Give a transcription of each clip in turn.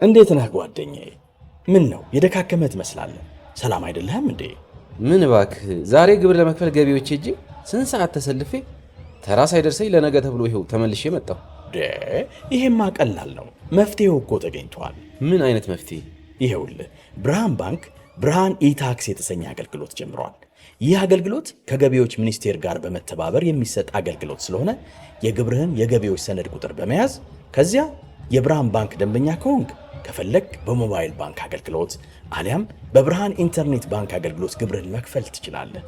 እንዴት ነህ ጓደኛዬ? ምን ነው የደካከመ ትመስላለህ። ሰላም አይደለህም እንዴ? ምን እባክህ፣ ዛሬ ግብር ለመክፈል ገቢዎች ሄጄ ስንት ሰዓት ተሰልፌ ተራ ሳይደርሰኝ ለነገ ተብሎ ይኸው ተመልሼ መጣሁ። ይሄማ ቀላል ነው። መፍትሄው እኮ ተገኝቷል። ምን አይነት መፍትሄ? ይኸውልህ ብርሃን ባንክ ብርሃን ኢታክስ የተሰኘ አገልግሎት ጀምሯል። ይህ አገልግሎት ከገቢዎች ሚኒስቴር ጋር በመተባበር የሚሰጥ አገልግሎት ስለሆነ የግብርህን የገቢዎች ሰነድ ቁጥር በመያዝ ከዚያ የብርሃን ባንክ ደንበኛ ከሆንክ ከፈለግ በሞባይል ባንክ አገልግሎት አሊያም በብርሃን ኢንተርኔት ባንክ አገልግሎት ግብርህን መክፈል ትችላለህ።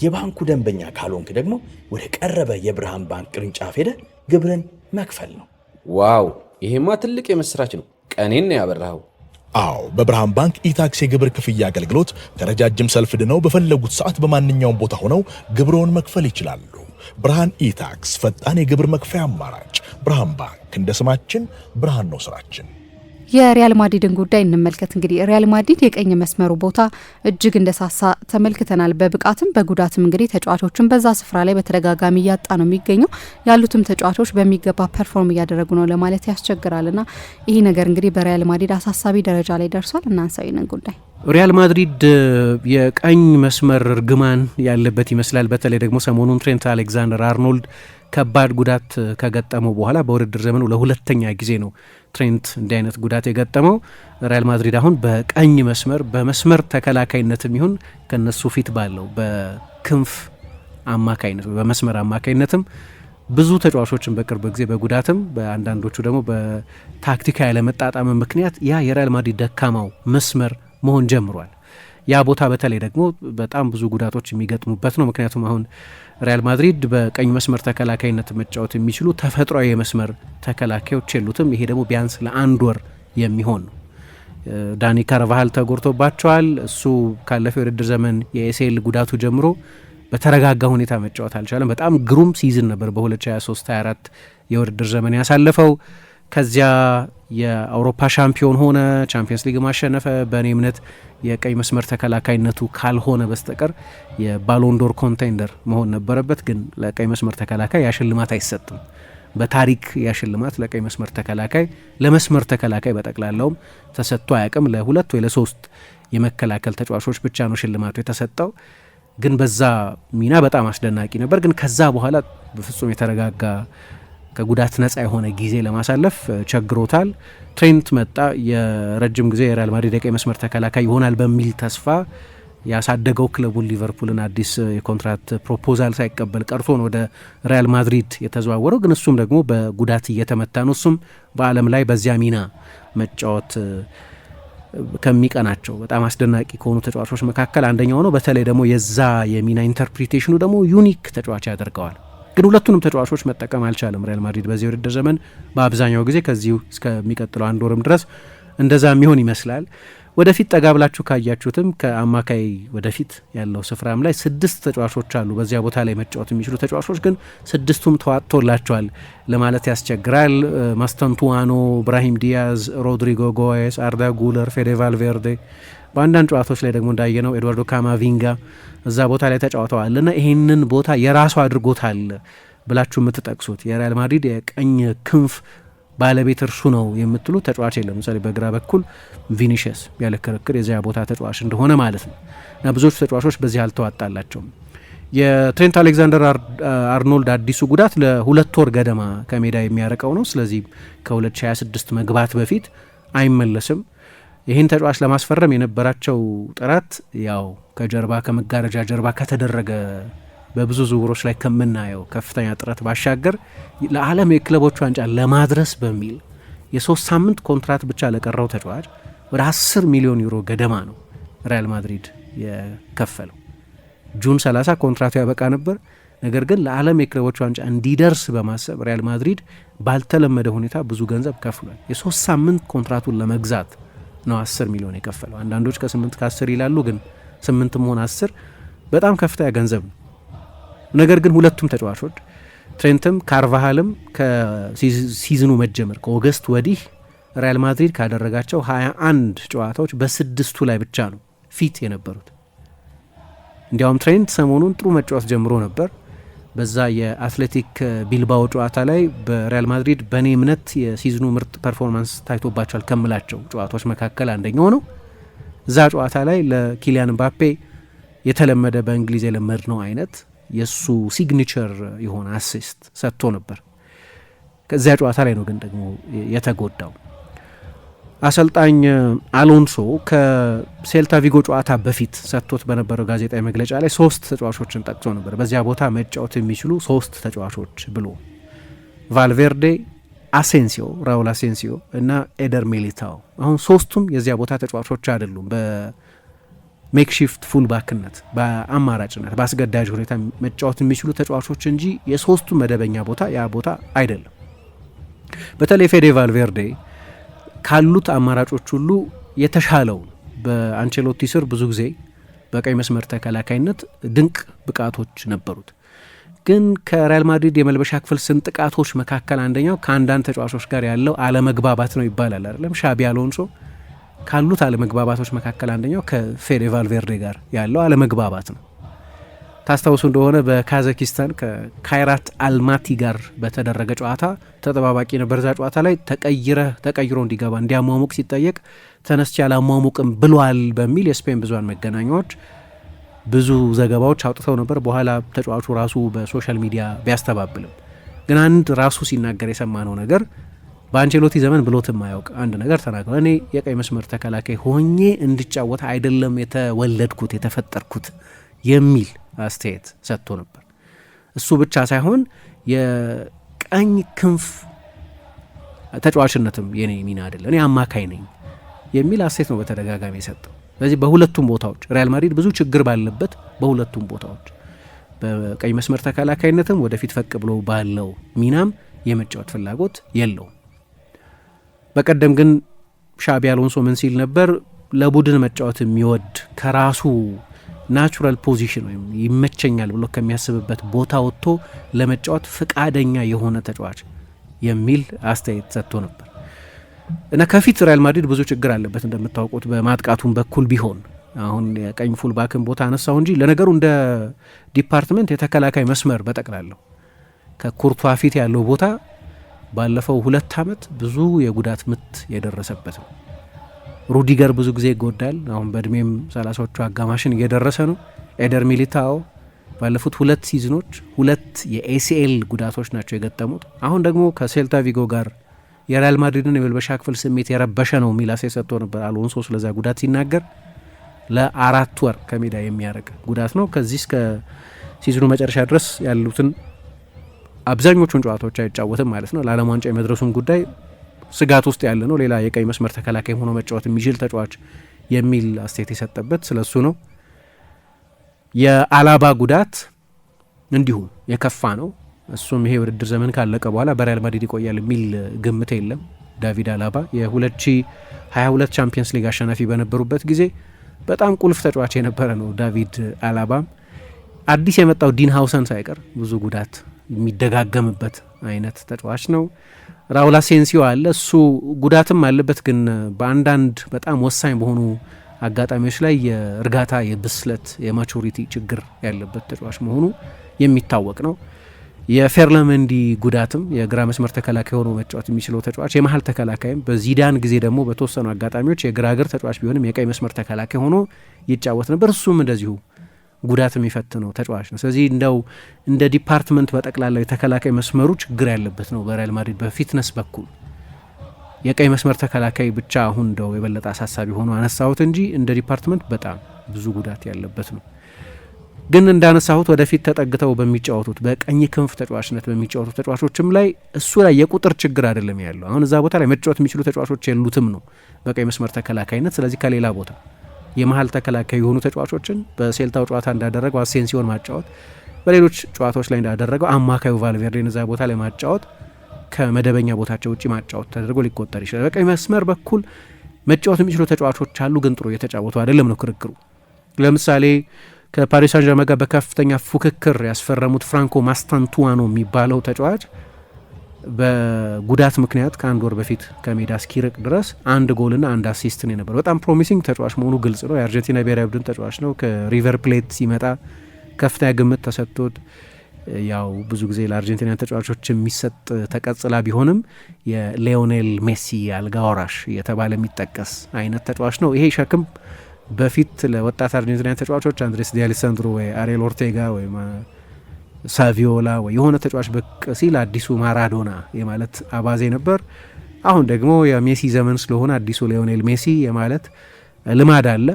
የባንኩ ደንበኛ ካልሆንክ ደግሞ ወደ ቀረበ የብርሃን ባንክ ቅርንጫፍ ሄደህ ግብርህን መክፈል ነው። ዋው! ይሄማ ትልቅ የምስራች ነው። ቀኔን ነው ያበራኸው። አዎ፣ በብርሃን ባንክ ኢታክስ የግብር ክፍያ አገልግሎት ከረጃጅም ሰልፍ ድነው በፈለጉት ሰዓት በማንኛውም ቦታ ሆነው ግብርዎን መክፈል ይችላሉ። ብርሃን ኢታክስ ፈጣን የግብር መክፈያ አማራጭ። ብርሃን ባንክ፣ እንደ ስማችን ብርሃን ነው ስራችን። የሪያል ማድሪድን ጉዳይ እንመልከት። እንግዲህ ሪያል ማድሪድ የቀኝ መስመሩ ቦታ እጅግ እንደሳሳ ተመልክተናል። በብቃትም በጉዳትም እንግዲህ ተጫዋቾችን በዛ ስፍራ ላይ በተደጋጋሚ እያጣ ነው የሚገኘው። ያሉትም ተጫዋቾች በሚገባ ፐርፎርም እያደረጉ ነው ለማለት ያስቸግራል። ና ይህ ነገር እንግዲህ በሪያል ማድሪድ አሳሳቢ ደረጃ ላይ ደርሷል። እናንሳው ይህንን ጉዳይ። ሪያል ማድሪድ የቀኝ መስመር እርግማን ያለበት ይመስላል። በተለይ ደግሞ ሰሞኑን ትሬንት አሌክዛንደር አርኖልድ ከባድ ጉዳት ከገጠመው በኋላ በውድድር ዘመኑ ለሁለተኛ ጊዜ ነው ትሬንት እንዲህ አይነት ጉዳት የገጠመው። ሪያል ማድሪድ አሁን በቀኝ መስመር በመስመር ተከላካይነትም ይሁን ከነሱ ፊት ባለው በክንፍ አማካይነት በመስመር አማካይነትም ብዙ ተጫዋቾችን በቅርብ ጊዜ በጉዳትም በአንዳንዶቹ ደግሞ በታክቲካ ያለመጣጣም ምክንያት ያ የሪያል ማድሪድ ደካማው መስመር መሆን ጀምሯል። ያ ቦታ በተለይ ደግሞ በጣም ብዙ ጉዳቶች የሚገጥሙበት ነው። ምክንያቱም አሁን ሪያል ማድሪድ በቀኝ መስመር ተከላካይነት መጫወት የሚችሉ ተፈጥሯዊ የመስመር ተከላካዮች የሉትም። ይሄ ደግሞ ቢያንስ ለአንድ ወር የሚሆን ነው። ዳኒ ካርቫሃል ተጎድቶባቸዋል። እሱ ካለፈው የውድድር ዘመን የኤሲኤል ጉዳቱ ጀምሮ በተረጋጋ ሁኔታ መጫወት አልቻለም። በጣም ግሩም ሲዝን ነበር በ2023/24 የውድድር ዘመን ያሳለፈው። ከዚያ የአውሮፓ ሻምፒዮን ሆነ፣ ቻምፒየንስ ሊግ ማሸነፈ። በእኔ እምነት የቀኝ መስመር ተከላካይነቱ ካልሆነ በስተቀር የባሎንዶር ኮንቴንደር መሆን ነበረበት። ግን ለቀኝ መስመር ተከላካይ ያሽልማት አይሰጥም። በታሪክ ያሽልማት ለቀኝ መስመር ተከላካይ ለመስመር ተከላካይ በጠቅላላውም ተሰጥቶ አያውቅም። ለሁለት ወይ ለሶስት የመከላከል ተጫዋቾች ብቻ ነው ሽልማቱ የተሰጠው። ግን በዛ ሚና በጣም አስደናቂ ነበር። ግን ከዛ በኋላ በፍጹም የተረጋጋ ከጉዳት ነጻ የሆነ ጊዜ ለማሳለፍ ቸግሮታል። ትሬንት መጣ። የረጅም ጊዜ የሪያል ማድሪድ የቀኝ መስመር ተከላካይ ይሆናል በሚል ተስፋ ያሳደገው ክለቡን ሊቨርፑልን አዲስ የኮንትራት ፕሮፖዛል ሳይቀበል ቀርቶ ነው ወደ ሪያል ማድሪድ የተዘዋወረው። ግን እሱም ደግሞ በጉዳት እየተመታ ነው። እሱም በዓለም ላይ በዚያ ሚና መጫወት ከሚቀናቸው በጣም አስደናቂ ከሆኑ ተጫዋቾች መካከል አንደኛው ነው። በተለይ ደግሞ የዛ የሚና ኢንተርፕሪቴሽኑ ደግሞ ዩኒክ ተጫዋች ያደርገዋል። ግን ሁለቱንም ተጫዋቾች መጠቀም አልቻለም ሪያል ማድሪድ በዚህ ውድድር ዘመን። በአብዛኛው ጊዜ ከዚሁ እስከሚቀጥለው አንድ ወርም ድረስ እንደዛ የሚሆን ይመስላል። ወደፊት ጠጋ ብላችሁ ካያችሁትም ከአማካይ ወደፊት ያለው ስፍራም ላይ 6 ተጫዋቾች አሉ በዚያ ቦታ ላይ መጫወት የሚችሉ ተጫዋቾች። ግን 6ቱም ተዋጥቶላቸዋል ለማለት ያስቸግራል። ማስተንቱዋኖ፣ ብራሂም ዲያዝ፣ ሮድሪጎ ጎየስ፣ አርዳ ጉለር፣ ፌዴ ቫልቬርዴ፣ በአንዳንድ ጨዋታዎች ላይ ደግሞ እንዳየነው ኤድዋርዶ ካማቪንጋ እዛ ቦታ ላይ ተጫውተዋል። እና ይህንን ቦታ የራሱ አድርጎታል ብላችሁ የምትጠቅሱት የሪያል ማድሪድ የቀኝ ክንፍ ባለቤት እርሱ ነው የምትሉ ተጫዋች የለም። ለምሳሌ በግራ በኩል ቪኒሽስ ያለ ክርክር የዚያ ቦታ ተጫዋች እንደሆነ ማለት ነው። እና ብዙዎቹ ተጫዋቾች በዚህ አልተዋጣላቸውም። የትሬንት አሌክዛንደር አርኖልድ አዲሱ ጉዳት ለ2 ወር ገደማ ከሜዳ የሚያረቀው ነው። ስለዚህ ከ2026 መግባት በፊት አይመለስም። ይህን ተጫዋች ለማስፈረም የነበራቸው ጥረት ያው ከጀርባ ከመጋረጃ ጀርባ ከተደረገ በብዙ ዝውውሮች ላይ ከምናየው ከፍተኛ ጥረት ባሻገር ለዓለም የክለቦች ዋንጫ ለማድረስ በሚል የ3 ሳምንት ኮንትራት ብቻ ለቀረው ተጫዋች ወደ 10 ሚሊዮን ዩሮ ገደማ ነው ሪያል ማድሪድ የከፈለው። ጁን 30 ኮንትራቱ ያበቃ ነበር። ነገር ግን ለዓለም የክለቦች ዋንጫ እንዲደርስ በማሰብ ሪያል ማድሪድ ባልተለመደ ሁኔታ ብዙ ገንዘብ ከፍሏል። የ3 ሳምንት ኮንትራቱን ለመግዛት ነው 10 ሚሊዮን የከፈለው። አንዳንዶች ከ8 ከ10 ይላሉ። ግን 8 መሆን 10 በጣም ከፍተኛ ገንዘብ ነው። ነገር ግን ሁለቱም ተጫዋቾች ትሬንትም ካርቫሃልም ከሲዝኑ መጀመር ከኦገስት ወዲህ ሪያል ማድሪድ ካደረጋቸው 21 ጨዋታዎች በ6ቱ ላይ ብቻ ነው ፊት የነበሩት። እንዲያውም ትሬንት ሰሞኑን ጥሩ መጫወት ጀምሮ ነበር። በዛ የአትሌቲክ ቢልባኦ ጨዋታ ላይ በሪያል ማድሪድ በእኔ እምነት የሲዝኑ ምርጥ ፐርፎርማንስ ታይቶባቸዋል ከምላቸው ጨዋታዎች መካከል አንደኛው ነው። እዛ ጨዋታ ላይ ለኪሊያን ምባፔ የተለመደ በእንግሊዝ የለመድ ነው አይነት የእሱ ሲግኒቸር የሆነ አሲስት ሰጥቶ ነበር። ከዚያ ጨዋታ ላይ ነው ግን ደግሞ የተጎዳው። አሰልጣኝ አሎንሶ ከሴልታ ቪጎ ጨዋታ በፊት ሰጥቶት በነበረው ጋዜጣዊ መግለጫ ላይ 3 ተጫዋቾችን ጠቅሶ ነበር። በዚያ ቦታ መጫወት የሚችሉ 3 ተጫዋቾች ብሎ ቫልቬርዴ፣ አሴንሲዮ፣ ራውል አሴንሲዮ እና ኤደር ሚሊታኦ። አሁን 3ቱም የዚያ ቦታ ተጫዋቾች አይደሉም። በሜክሺፍት ፉልባክነት፣ በአማራጭነት፣ በአስገዳጅ ሁኔታ መጫወት የሚችሉ ተጫዋቾች እንጂ የ3ቱ መደበኛ ቦታ ያ ቦታ አይደለም። በተለይ ፌዴ ቫልቬርዴ ካሉት አማራጮች ሁሉ የተሻለውን በአንቸሎቲ ስር ብዙ ጊዜ በቀኝ መስመር ተከላካይነት ድንቅ ብቃቶች ነበሩት። ግን ከሪያል ማድሪድ የመልበሻ ክፍል ስንጥቃቶች መካከል አንደኛው ከአንዳንድ ተጫዋቾች ጋር ያለው አለመግባባት ነው ይባላል አይደለም። ሻቢ አሎንሶ ካሉት አለመግባባቶች መካከል አንደኛው ከፌዴ ቫልቬርዴ ጋር ያለው አለመግባባት ነው። ታስታውሱ እንደሆነ በካዛኪስታን ከካይራት አልማቲ ጋር በተደረገ ጨዋታ ተጠባባቂ ነበር። እዛ ጨዋታ ላይ ተቀይሮ እንዲገባ እንዲያሟሙቅ ሲጠየቅ ተነስቼ አላሟሙቅም ብሏል በሚል የስፔን ብዙሃን መገናኛዎች ብዙ ዘገባዎች አውጥተው ነበር። በኋላ ተጫዋቹ ራሱ በሶሻል ሚዲያ ቢያስተባብልም ግን አንድ ራሱ ሲናገር የሰማነው ነገር በአንቸሎቲ ዘመን ብሎት የማያውቅ አንድ ነገር ተናግሯል። እኔ የቀይ መስመር ተከላካይ ሆኜ እንድጫወት አይደለም የተወለድኩት የተፈጠርኩት የሚል አስተያየት ሰጥቶ ነበር። እሱ ብቻ ሳይሆን የቀኝ ክንፍ ተጫዋችነትም የኔ ሚና አይደለም፣ እኔ አማካይ ነኝ የሚል አስተያየት ነው በተደጋጋሚ የሰጠው። ስለዚህ በሁለቱም ቦታዎች ሪያል ማድሪድ ብዙ ችግር ባለበት በሁለቱም ቦታዎች በቀኝ መስመር ተከላካይነትም ወደፊት ፈቅ ብሎ ባለው ሚናም የመጫወት ፍላጎት የለውም። በቀደም ግን ሻቢ አሎንሶ ምን ሲል ነበር? ለቡድን መጫወት የሚወድ ከራሱ ናቹራል ፖዚሽን ወይም ይመቸኛል ብሎ ከሚያስብበት ቦታ ወጥቶ ለመጫወት ፍቃደኛ የሆነ ተጫዋች የሚል አስተያየት ሰጥቶ ነበር እና ከፊት ሪያል ማድሪድ ብዙ ችግር አለበት እንደምታውቁት በማጥቃቱም በኩል ቢሆን። አሁን የቀኝ ፉልባክን ቦታ አነሳው እንጂ ለነገሩ እንደ ዲፓርትመንት የተከላካይ መስመር በጠቅላለሁ ከኩርቷ ፊት ያለው ቦታ ባለፈው 2 ዓመት ብዙ የጉዳት ምት የደረሰበት ነው። ሩዲገር ብዙ ጊዜ ይጎዳል። አሁን በእድሜም 30ዎቹ አጋማሽን እየደረሰ ነው። ኤደር ሚሊታኦ ባለፉት 2 ሲዝኖች 2 የኤሲኤል ጉዳቶች ናቸው የገጠሙት። አሁን ደግሞ ከሴልታ ቪጎ ጋር የሪያል ማድሪድን የመልበሻ ክፍል ስሜት የረበሸ ነው የሚል አስተያየት ሰጥቶ ነበር አሎንሶ ስለዛ ጉዳት ሲናገር። ለ4 ወር ከሜዳ የሚያረቅ ጉዳት ነው። ከዚህ እስከ ሲዝኑ መጨረሻ ድረስ ያሉትን አብዛኞቹን ጨዋታዎች አይጫወትም ማለት ነው። ለዓለም ዋንጫ የመድረሱን ጉዳይ ስጋት ውስጥ ያለ ነው። ሌላ የቀኝ መስመር ተከላካይ ሆኖ መጫወት የሚችል ተጫዋች የሚል አስተያየት የሰጠበት ስለሱ ነው። የአላባ ጉዳት እንዲሁም የከፋ ነው። እሱም ይሄ ውድድር ዘመን ካለቀ በኋላ በሪያል ማድሪድ ይቆያል የሚል ግምት የለም። ዳቪድ አላባ የ2022 ቻምፒየንስ ሊግ አሸናፊ በነበሩበት ጊዜ በጣም ቁልፍ ተጫዋች የነበረ ነው። ዳቪድ አላባም አዲስ የመጣው ዲን ሃውሰን ሳይቀር ብዙ ጉዳት የሚደጋገምበት አይነት ተጫዋች ነው። ራውል አሴንሲዮ አለ፣ እሱ ጉዳትም አለበት፣ ግን በአንዳንድ በጣም ወሳኝ በሆኑ አጋጣሚዎች ላይ የእርጋታ የብስለት የማቹሪቲ ችግር ያለበት ተጫዋች መሆኑ የሚታወቅ ነው። የፌርላንዲ ጉዳትም የግራ መስመር ተከላካይ ሆኖ መጫወት የሚችለው ተጫዋች የመሀል ተከላካይም በዚዳን ጊዜ ደግሞ በተወሰኑ አጋጣሚዎች የግራ እግር ተጫዋች ቢሆንም የቀይ መስመር ተከላካይ ሆኖ ይጫወት ነበር። እሱም እንደዚሁ ጉዳት የሚፈትነው ተጫዋች ነው። ስለዚህ እንደው እንደ ዲፓርትመንት በጠቅላላው የተከላካይ መስመሩ ችግር ያለበት ነው በሪያል ማድሪድ በፊትነስ በኩል። የቀይ መስመር ተከላካይ ብቻ አሁን እንደው የበለጠ አሳሳቢ ሆኖ አነሳሁት እንጂ እንደ ዲፓርትመንት በጣም ብዙ ጉዳት ያለበት ነው። ግን እንዳነሳሁት ወደፊት ተጠግተው በሚጫወቱት በቀኝ ክንፍ ተጫዋችነት በሚጫወቱት ተጫዋቾችም ላይ እሱ ላይ የቁጥር ችግር አይደለም ያለው። አሁን እዛ ቦታ ላይ መጫወት የሚችሉ ተጫዋቾች የሉትም ነው በቀኝ መስመር ተከላካይነት። ስለዚህ ከሌላ ቦታ የመሀል ተከላካይ የሆኑ ተጫዋቾችን በሴልታው ጨዋታ እንዳደረገው አሴንሲዮን ማጫወት፣ በሌሎች ጨዋታዎች ላይ እንዳደረገው አማካዩ ቫልቬርዴን እዛ ቦታ ላይ ማጫወት ከመደበኛ ቦታቸው ውጭ ማጫወት ተደርጎ ሊቆጠር ይችላል። በቀኝ መስመር በኩል መጫወት የሚችሉ ተጫዋቾች አሉ፣ ግን ጥሩ እየተጫወቱ አይደለም ነው ክርክሩ። ለምሳሌ ከፓሪስ ሳን ዠርመን ጋር በከፍተኛ ፉክክር ያስፈረሙት ፍራንኮ ማስታንቱዋኖ የሚባለው ተጫዋች በጉዳት ምክንያት ከአንድ ወር በፊት ከሜዳ እስኪርቅ ድረስ 1 ጎልና 1 አሲስት ነው የነበረው። በጣም ፕሮሚሲንግ ተጫዋች መሆኑ ግልጽ ነው። የአርጀንቲና ብሔራዊ ቡድን ተጫዋች ነው። ከሪቨር ፕሌት ሲመጣ ከፍተኛ ግምት ተሰጥቶት ያው ብዙ ጊዜ ለአርጀንቲና ተጫዋቾች የሚሰጥ ተቀጽላ ቢሆንም የሊዮኔል ሜሲ አልጋ ወራሽ እየተባለ የሚጠቀስ አይነት ተጫዋች ነው። ይሄ ሸክም በፊት ለወጣት አርጀንቲና ተጫዋቾች አንድሬስ ዲ አሌሳንድሮ ወይ አሪኤል ኦርቴጋ ወይ ሳቪዮላ ወይ የሆነ ተጫዋች ብቅ ሲል አዲሱ ማራዶና የማለት አባዜ ነበር። አሁን ደግሞ የሜሲ ዘመን ስለሆነ አዲሱ ሊዮኔል ሜሲ የማለት ልማድ አለ።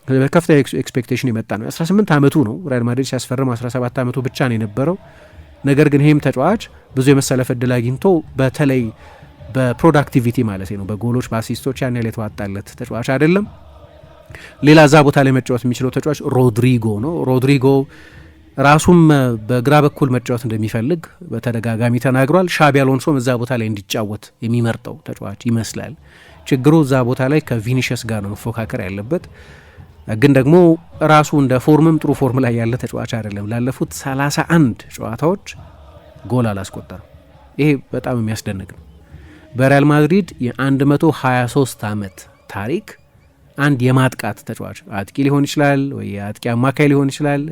በከፍተኛ ኤክስፔክቴሽን የመጣ ነው። 18 ዓመቱ ነው ሪያል ማድሪድ ሲያስፈርም 17 ዓመቱ ብቻ ነው የነበረው። ነገር ግን ይህም ተጫዋች ብዙ የመሰለፍ እድል አግኝቶ በተለይ በፕሮዳክቲቪቲ ማለት ነው በጎሎች በአሲስቶች ያን ያህል የተዋጣለት ተጫዋች አይደለም። ሌላ እዛ ቦታ ላይ መጫወት የሚችለው ተጫዋች ሮድሪጎ ነው። ሮድሪጎ ራሱም በግራ በኩል መጫወት እንደሚፈልግ በተደጋጋሚ ተናግሯል። ሻቢ አሎንሶም እዛ ቦታ ላይ እንዲጫወት የሚመርጠው ተጫዋች ይመስላል። ችግሩ እዛ ቦታ ላይ ከቪኒሽስ ጋር ነው መፎካከር ያለበት። ግን ደግሞ ራሱ እንደ ፎርምም ጥሩ ፎርም ላይ ያለ ተጫዋች አይደለም። ላለፉት 31 ጨዋታዎች ጎል አላስቆጠረም። ይሄ በጣም የሚያስደንቅ ነው። በሪያል ማድሪድ የ123 ዓመት ታሪክ አንድ የማጥቃት ተጫዋች አጥቂ ሊሆን ይችላል ወይ የአጥቂ አማካይ ሊሆን ይችላል፣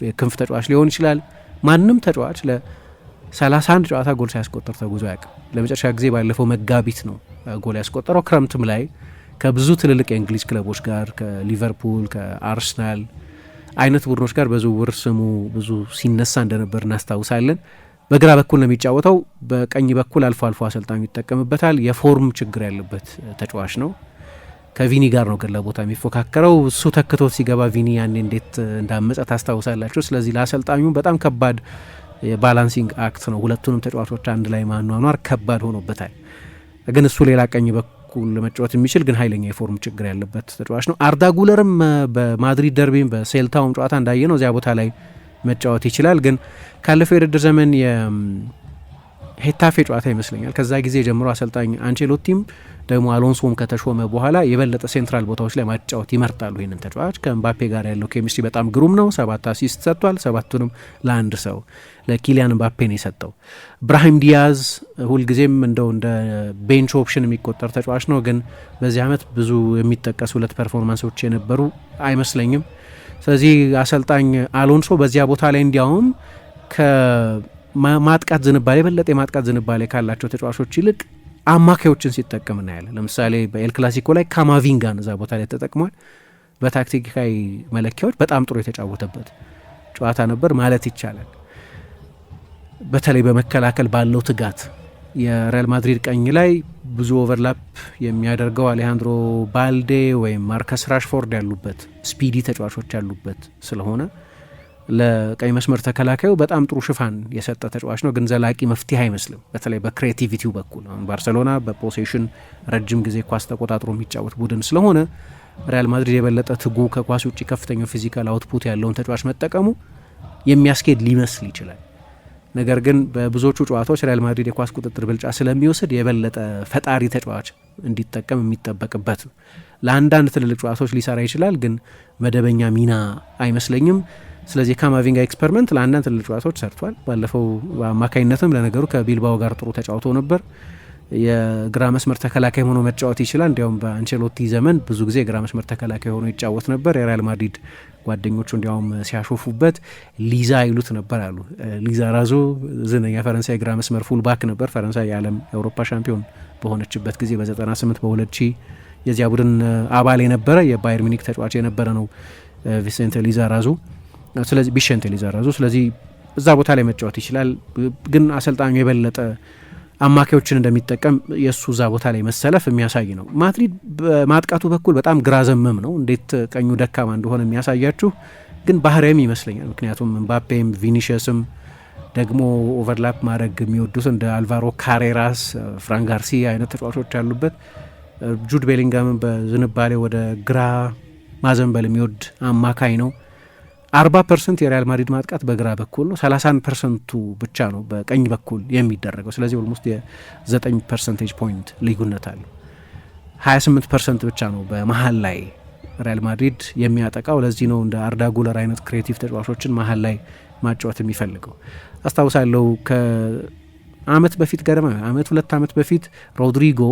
የክንፍ ተጫዋች ሊሆን ይችላል። ማንም ተጫዋች ለ31 ጨዋታ ጎል ሳያስቆጠር ተጉዞ አያውቅም። ለመጨረሻ ጊዜ ባለፈው መጋቢት ነው ጎል ያስቆጠረው። ክረምትም ላይ ከብዙ ትልልቅ የእንግሊዝ ክለቦች ጋር ከሊቨርፑል ከአርሰናል አይነት ቡድኖች ጋር በዝውውር ስሙ ብዙ ሲነሳ እንደነበር እናስታውሳለን። በግራ በኩል ነው የሚጫወተው። በቀኝ በኩል አልፎ አልፎ አሰልጣኙ ይጠቀምበታል። የፎርም ችግር ያለበት ተጫዋች ነው። ከቪኒ ጋር ነው ግን ለቦታ የሚፎካከረው። እሱ ተክቶት ሲገባ ቪኒ ያኔ እንዴት እንዳመጸ ታስታውሳላችሁ። ስለዚህ ለአሰልጣኙ በጣም ከባድ የባላንሲንግ አክት ነው። ሁለቱንም ተጫዋቾች አንድ ላይ ማኗኗር ከባድ ሆኖበታል። ግን እሱ ሌላ ቀኝ በኩል ለመጫወት የሚችል ግን ኃይለኛ የፎርም ችግር ያለበት ተጫዋች ነው። አርዳ ጉለርም በማድሪድ ደርቢም በሴልታውም ጨዋታ እንዳየ ነው እዚያ ቦታ ላይ መጫወት ይችላል። ግን ካለፈው የውድድር ዘመን የሄታፌ ጨዋታ ይመስለኛል ከዛ ጊዜ ጀምሮ አሰልጣኝ አንቼሎቲም ደግሞ አሎንሶም ከተሾመ በኋላ የበለጠ ሴንትራል ቦታዎች ላይ ማጫወት ይመርጣሉ። ይህንን ተጫዋች ከኤምባፔ ጋር ያለው ኬሚስትሪ በጣም ግሩም ነው። 7 አሲስት ሰጥቷል። 7ቱንም ለአንድ ሰው ለኪሊያን ኤምባፔ ነው የሰጠው። ብራሂም ዲያዝ ሁልጊዜም እንደው እንደ ቤንች ኦፕሽን የሚቆጠር ተጫዋች ነው። ግን በዚህ ዓመት ብዙ የሚጠቀሱ 2 ፐርፎርማንሶች የነበሩ አይመስለኝም። ስለዚህ አሰልጣኝ አሎንሶ በዚያ ቦታ ላይ እንዲያውም ከማጥቃት ዝንባሌ የበለጠ የማጥቃት ዝንባሌ ካላቸው ተጫዋቾች ይልቅ አማካዮችን ሲጠቀም እናያለን። ለምሳሌ በኤል ክላሲኮ ላይ ካማቪንጋን እዛ ቦታ ላይ ተጠቅሟል። በታክቲካዊ መለኪያዎች በጣም ጥሩ የተጫወተበት ጨዋታ ነበር ማለት ይቻላል። በተለይ በመከላከል ባለው ትጋት የሪያል ማድሪድ ቀኝ ላይ ብዙ ኦቨርላፕ የሚያደርገው አሌሃንድሮ ባልዴ ወይም ማርከስ ራሽፎርድ ያሉበት ስፒዲ ተጫዋቾች ያሉበት ስለሆነ ለቀኝ መስመር ተከላካዩ በጣም ጥሩ ሽፋን የሰጠ ተጫዋች ነው። ግን ዘላቂ መፍትሄ አይመስልም። በተለይ በክሬቲቪቲው በኩል አሁን ባርሴሎና በፖሴሽን ረጅም ጊዜ ኳስ ተቆጣጥሮ የሚጫወት ቡድን ስለሆነ ሪያል ማድሪድ የበለጠ ትጉ ከኳስ ውጭ ከፍተኛው ፊዚካል አውትፑት ያለውን ተጫዋች መጠቀሙ የሚያስኬድ ሊመስል ይችላል። ነገር ግን በብዙዎቹ ጨዋታዎች ሪያል ማድሪድ የኳስ ቁጥጥር ብልጫ ስለሚወስድ የበለጠ ፈጣሪ ተጫዋች እንዲጠቀም የሚጠበቅበት ነው። ለአንዳንድ ትልልቅ ጨዋታዎች ሊሰራ ይችላል፣ ግን መደበኛ ሚና አይመስለኝም። ስለዚህ የካማቪንጋ ኤክስፐሪመንት ለአንዳንድ ትልልቅ ጨዋታዎች ሰርቷል። ባለፈው በአማካኝነትም ለነገሩ ከቢልባኦ ጋር ጥሩ ተጫውቶ ነበር። የግራ መስመር ተከላካይ ሆኖ መጫወት ይችላል። እንዲያውም በአንቸሎቲ ዘመን ብዙ ጊዜ የግራ መስመር ተከላካይ ሆኖ ይጫወት ነበር። የሪያል ማድሪድ ጓደኞቹ እንዲያውም ሲያሾፉበት ሊዛ ይሉት ነበር አሉ። ሊዛ ራዞ ዝነኛ ፈረንሳይ ግራ መስመር ፉልባክ ነበር። ፈረንሳይ የዓለም የአውሮፓ ሻምፒዮን በሆነችበት ጊዜ በ98 በ2000 የዚያ ቡድን አባል የነበረ የባየር ሚኒክ ተጫዋች የነበረ ነው ቪሴንቴ ሊዛራዙ። ስለዚህ ቢሸንቴ ሊዛራዙ ስለዚህ እዛ ቦታ ላይ መጫወት ይችላል። ግን አሰልጣኙ የበለጠ አማካዮችን እንደሚጠቀም የእሱ እዛ ቦታ ላይ መሰለፍ የሚያሳይ ነው። ማድሪድ በማጥቃቱ በኩል በጣም ግራ ዘመም ነው። እንዴት ቀኙ ደካማ እንደሆነ የሚያሳያችሁ ግን ባህሪያም ይመስለኛል። ምክንያቱም ምባፔም ቪኒሽስም ደግሞ ኦቨርላፕ ማድረግ የሚወዱት እንደ አልቫሮ ካሬራስ፣ ፍራን ጋርሲ አይነት ተጫዋቾች ያሉበት፣ ጁድ ቤሊንጋምን በዝንባሌ ወደ ግራ ማዘንበል የሚወድ አማካይ ነው። 40% የሪያል ማድሪድ ማጥቃት በግራ በኩል ነው። 31% ብቻ ነው በቀኝ በኩል የሚደረገው። ስለዚህ ኦልሞስት የ9 ፐርሰንቴጅ ፖይንት ልዩነት አለው። 28% ብቻ ነው በመሀል ላይ ሪያል ማድሪድ የሚያጠቃው። ለዚህ ነው እንደ አርዳ ጉለር አይነት ክሬቲቭ ተጫዋቾችን መሀል ላይ ማጫወት የሚፈልገው። አስታውሳለሁ ከአመት በፊት ገደማ አመት 2 አመት በፊት ሮድሪጎ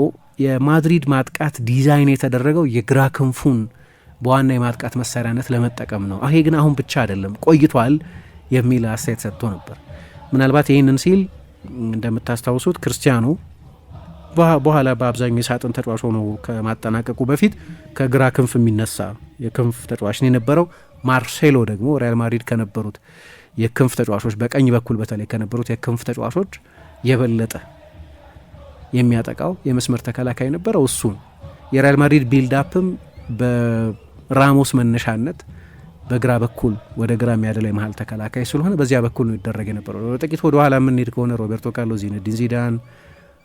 የማድሪድ ማጥቃት ዲዛይን የተደረገው የግራ ክንፉን በዋና የማጥቃት መሳሪያነት ለመጠቀም ነው። ይሄ ግን አሁን ብቻ አይደለም ቆይቷል። የሚል አስተያየት ሰጥቶ ነበር። ምናልባት ይህንን ሲል እንደምታስታውሱት ክርስቲያኖ በኋላ በአብዛኛው የሳጥን ተጫዋች ሆኖ ከማጠናቀቁ በፊት ከግራ ክንፍ የሚነሳ የክንፍ ተጫዋች ነው የነበረው። ማርሴሎ ደግሞ ሪያል ማድሪድ ከነበሩት የክንፍ ተጫዋቾች በቀኝ በኩል በተለይ ከነበሩት የክንፍ ተጫዋቾች የበለጠ የሚያጠቃው የመስመር ተከላካይ ነበረው እሱ። የሪያል ማድሪድ ቢልዳፕም በራሞስ መነሻነት በግራ በኩል ወደ ግራ የሚያደላ የመሀል ተከላካይ ስለሆነ በዚያ በኩል ነው ይደረግ የነበረው። ጥቂት ወደ ኋላ የምንሄድ ከሆነ ሮቤርቶ ካርሎስ፣ ዚነዲን ዚዳን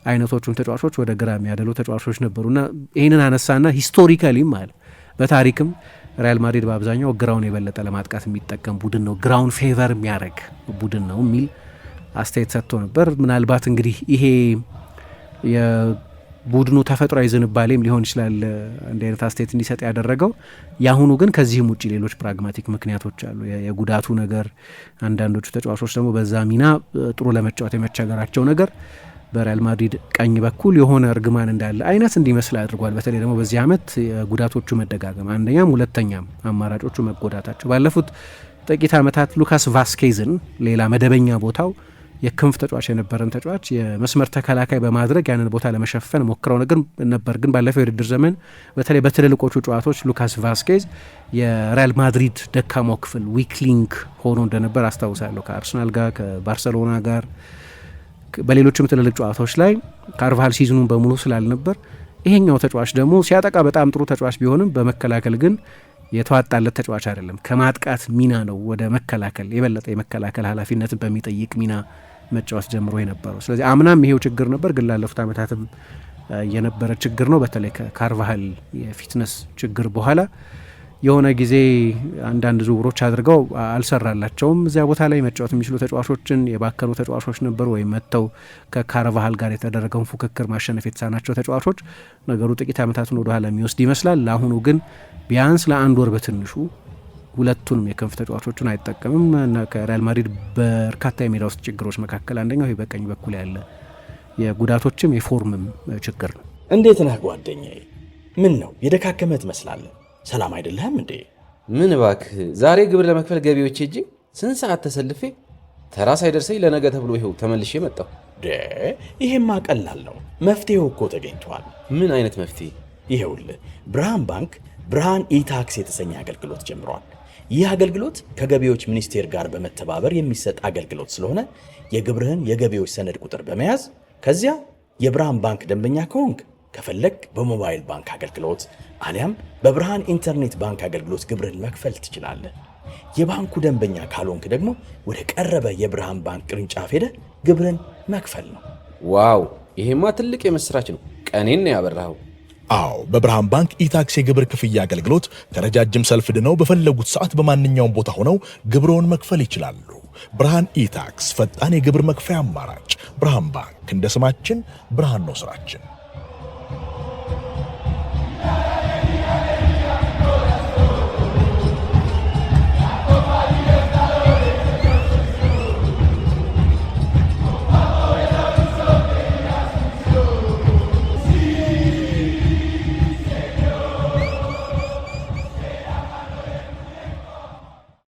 አይነቶቹም ተጫዋቾች ወደ ግራ የሚያደሉ ተጫዋቾች ነበሩና ይህንን አነሳና ሂስቶሪካሊም አለ በታሪክም ሪያል ማድሪድ በአብዛኛው ግራውን የበለጠ ለማጥቃት የሚጠቀም ቡድን ነው፣ ግራውን ፌቨር የሚያደርግ ቡድን ነው የሚል አስተያየት ሰጥቶ ነበር። ምናልባት እንግዲህ ይሄ የቡድኑ ተፈጥሯዊ ዝንባሌም ሊሆን ይችላል እንዲህ አይነት አስተያየት እንዲሰጥ ያደረገው። የአሁኑ ግን ከዚህም ውጭ ሌሎች ፕራግማቲክ ምክንያቶች አሉ። የጉዳቱ ነገር፣ አንዳንዶቹ ተጫዋቾች ደግሞ በዛ ሚና ጥሩ ለመጫወት የመቸገራቸው ነገር በሪያል ማድሪድ ቀኝ በኩል የሆነ እርግማን እንዳለ አይነት እንዲመስል አድርጓል። በተለይ ደግሞ በዚህ ዓመት የጉዳቶቹ መደጋገም፣ አንደኛም ሁለተኛም አማራጮቹ መጎዳታቸው ባለፉት ጥቂት ዓመታት ሉካስ ቫስኬዝን ሌላ መደበኛ ቦታው የክንፍ ተጫዋች የነበረን ተጫዋች የመስመር ተከላካይ በማድረግ ያንን ቦታ ለመሸፈን ሞክረው ነበር። ግን ባለፈው የውድድር ዘመን በተለይ በትልልቆቹ ጨዋታዎች ሉካስ ቫስኬዝ የሪያል ማድሪድ ደካማው ክፍል ዊክ ሊንክ ሆኖ እንደነበር አስታውሳለሁ። ከአርሰናል ጋር፣ ከባርሰሎና ጋር፣ በሌሎችም ትልልቅ ጨዋታዎች ላይ ካርቫሃል ሲዝኑን በሙሉ ስላልነበር ይሄኛው ተጫዋች ደግሞ ሲያጠቃ በጣም ጥሩ ተጫዋች ቢሆንም በመከላከል ግን የተዋጣለት ተጫዋች አይደለም። ከማጥቃት ሚና ነው ወደ መከላከል የበለጠ የመከላከል ኃላፊነትን በሚጠይቅ ሚና መጫወት ጀምሮ የነበረው። ስለዚህ አምናም ይሄው ችግር ነበር፣ ግን ላለፉት ዓመታትም የነበረ ችግር ነው። በተለይ ከካርቫሃል የፊትነስ ችግር በኋላ የሆነ ጊዜ አንዳንድ ዝውውሮች አድርገው አልሰራላቸውም። እዚያ ቦታ ላይ መጫወት የሚችሉ ተጫዋቾችን የባከኑ ተጫዋቾች ነበሩ፣ ወይም መጥተው ከካርቫሃል ጋር የተደረገውን ፉክክር ማሸነፍ የተሳናቸው ተጫዋቾች። ነገሩ ጥቂት ዓመታትን ወደ ኋላ የሚወስድ ይመስላል። ለአሁኑ ግን ቢያንስ ለአንድ ወር በትንሹ ሁለቱንም የክንፍ ተጫዋቾችን አይጠቀምም እና ከሪያል ማድሪድ በርካታ የሜዳ ውስጥ ችግሮች መካከል አንደኛው ይህ በቀኝ በኩል ያለ የጉዳቶችም የፎርምም ችግር ነው። እንዴት ነህ ጓደኛዬ? ምን ነው የደካከመ ትመስላለህ? ሰላም አይደለህም እንዴ? ምን እባክህ፣ ዛሬ ግብር ለመክፈል ገቢዎች ሄጄ ስንት ሰዓት ተሰልፌ ተራ ሳይደርሰኝ ለነገ ተብሎ ይኸው ተመልሼ መጣሁ። ይሄማ ቀላል ነው፣ መፍትሄው እኮ ተገኝቷል። ምን አይነት መፍትሄ? ይኸውልህ ብርሃን ባንክ ብርሃን ኢታክስ የተሰኘ አገልግሎት ጀምሯል። ይህ አገልግሎት ከገቢዎች ሚኒስቴር ጋር በመተባበር የሚሰጥ አገልግሎት ስለሆነ የግብርህን የገቢዎች ሰነድ ቁጥር በመያዝ ከዚያ የብርሃን ባንክ ደንበኛ ከሆንክ ከፈለግ በሞባይል ባንክ አገልግሎት አሊያም በብርሃን ኢንተርኔት ባንክ አገልግሎት ግብርህን መክፈል ትችላለህ። የባንኩ ደንበኛ ካልሆንክ ደግሞ ወደ ቀረበ የብርሃን ባንክ ቅርንጫፍ ሄደህ ግብርህን መክፈል ነው። ዋው! ይሄማ ትልቅ የምስራች ነው። ቀኔን ነው ያበራኸው። አዎ፣ በብርሃን ባንክ ኢታክስ የግብር ክፍያ አገልግሎት ከረጃጅም ሰልፍ ድነው በፈለጉት ሰዓት በማንኛውም ቦታ ሆነው ግብርዎን መክፈል ይችላሉ። ብርሃን ኢታክስ ፈጣን የግብር መክፈያ አማራጭ። ብርሃን ባንክ እንደ ስማችን ብርሃን ነው ስራችን።